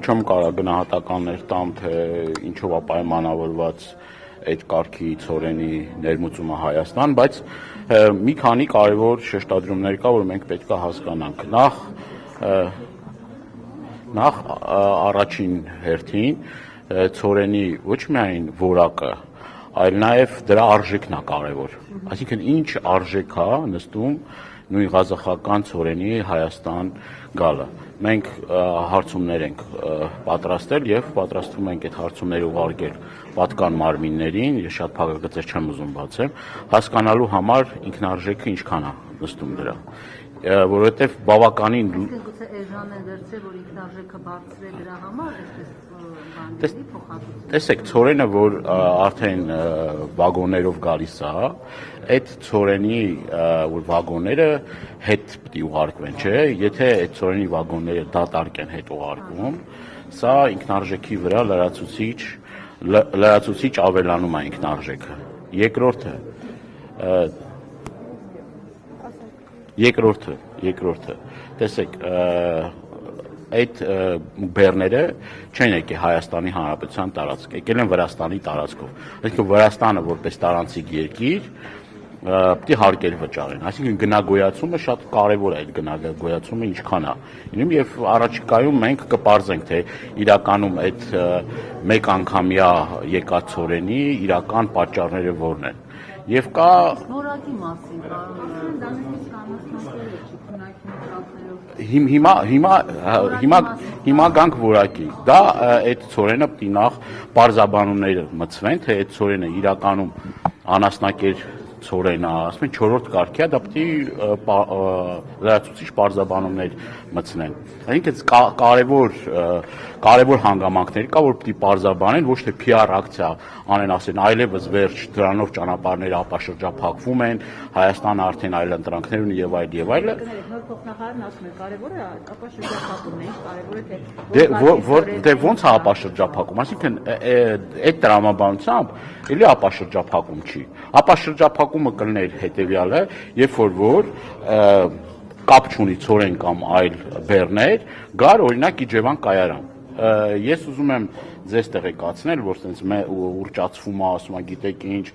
չեմ կարող գնահատականներ տամ, թե ինչով է պայմանավորված այդ կարգի ցորենի ներմուծումը Հայաստան, բայց մի քանի կարևոր շեշտադրումներ կա, որ մենք պետք է հասկանանք։ Նախ առաջին հերթին ցորենի ոչ միայն որակը, այլ նաև դրա արժեքն է կարևոր։ Այսինքն ինչ արժեք է նստում նույն ղազախական ցորենի Հայաստան գալը։ Մենք հարցումներ ենք պատրաստել եւ պատրաստվում ենք այդ հարցումները ուղարկել պատկան մարմիններին, ես շատ փակագծեր չեմ ուզում բացեմ, հասկանալու համար ինքնարժեքը ինչքան է նստում դրա, որովհետեւ բավականին գուցե էժան են դարձել, որ ինքնարժեքը բարձր է դրա համար, այսպես տեսեք, ցորենը, որ արդեն վագոններով գալիս է, այդ ցորենի որ վագոնները հետ պիտի ուղարկվեն, չէ՞, եթե այդ ցորենի վագոնները դատարկ են հետ ուղարկվում, սա ինքնարժեքի վրա լրացուցիչ ավելանում է ինքնարժեքը։ Երկրորդը, տեսեք, այդ բեռները չեն եկել Հայաստանի Հանրապետության տարածք, եկել են Վրաստանի տարածքով։ Այսինքն Վրաստանը որպես տարանցիկ երկիր պիտի հարկեր վճարեն։ Այսինքն գնագոյացումը շատ կարևոր է, այդ գնագոյացումը ինչքան է։ Ինում եւ առաջիկայում մենք կպարզենք, թե իրականում այդ մեկ անգամյա եկած ցորենի իրական պատճառները որն են։ Եվ կա որակի մասին կարող դա նույնիսկ Հիմա գանք որակի։ Դա այդ ցորենը պիտի նախ պարզաբանումները մտցվեն, թե այդ ցորենը իրականում անասնակեր ցորեն է, ասում են 4-րդ կարգի է, դա պիտի լրացուցիչ պարզաբանումներ մտցնեն։ Այսինքն կարևոր հանգամանքներ կա, որ պիտի պարզաբանեն, ոչ թե PR ակցիա անեն, ասեն այլևս վերջ, դրանով ճանապարհները ապաշրջափակվում են, Հայաստանը արդեն այլ ընտրանքներ ունի եւ այլ եւ այլը։ Նոր փոխնախարարն ասում է, կարևորը ապաշրջափակումն է, կարևորը թե Դե ո՞նց է ապաշրջափակում, այսինքն այդ տրամաբանությամբ էլի ապաշրջափակում չի։ Ապաշրջափակումը կլներ հետեւյալը, երբ որ կապ չունի ցորեն կամ այլ բեռներ, գար օրինակ Իջևան կայարան։ Ես ուզում եմ ձեզ տեղեկացնել, որ sense ուրճացվում է, ասում եմ, գիտեք ինչ,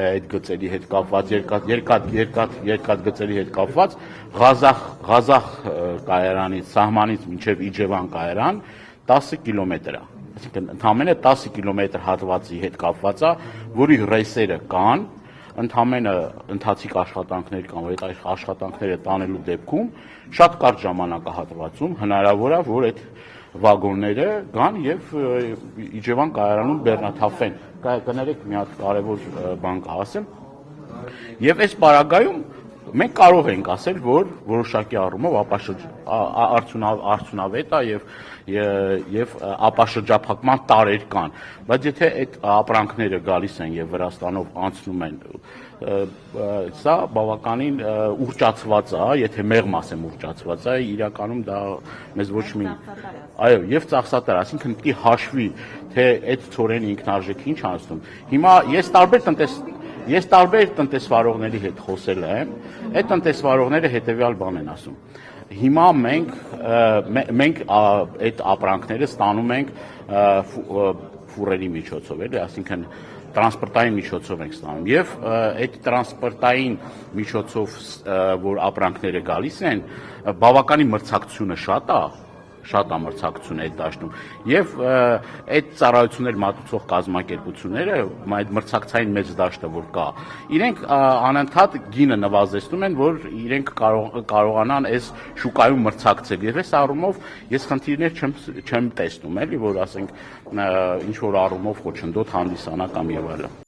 այդ գծերի հետ կապված, երկաթ գծերի հետ կապված, Ղազախ կայարանից, սահմանից մինչև Իջևան կայարան 10 կիլոմետր է։ Այսինքն ընդամենը 10 կիլոմետր հատվածի հետ կապված է, որի ռեյսերը կան, ընդամենը ընթացիկ աշխատանքներ կան, որ այդ աշխատանքները տանելու դեպքում շատ կարճ ժամանակահատվածում հնարավոր է, որ այդ վագոնները գան եւ Իջևան կայարանում բեռնաթափվեն։ Կներեք մի հատ կարևոր բան կասեմ։ Եվ այս պարագայում մենք կարող ենք ասել, որ որոշակի առումով արդյունավետ է եւ ապաշրջափակման տարեր կան, բայց եթե այդ ապրանքները գալիս են եւ Վրաստանով անցնում են, սա բավականին ուռճացված է, եթե մեղմ ասեմ ուռճացված է, իրականում դա մեզ ոչ մի այո, եւ ծախսատար, այսինքն պիտի հաշվի, թե այդ ցորենի ինքնարժեքը ինչ անցնում։ Հիմա ես տարբեր տնտեսվարողների հետ խոսել եմ, այդ տնտեսվարողները հետեւյալ բան են ասում։ Հիմա մենք այդ ապրանքները ստանում ենք ֆուրերի միջոցով, էլի, այսինքն տրանսպորտային միջոցով ենք ստանում եւ այդ տրանսպորտային միջոցով, որ ապրանքները գալիս են, բավականին մրցակցությունը շատ է մրցակցությունը այդ դաշտում եւ այդ ծառայություններ մատուցող կազմակերպությունները, այդ մրցակցային մեծ դաշտը որ կա, իրենք անընդհատ գինը նվազեցնում են, որ իրենք կարողանան այս շուկայում մրցակցել եւ այս առումով ես խնդիրներ չեմ տեսնում, էլի, որ ասենք ինչ որ առումով խոչընդոտ հանդիսանա կամ եւ այլն։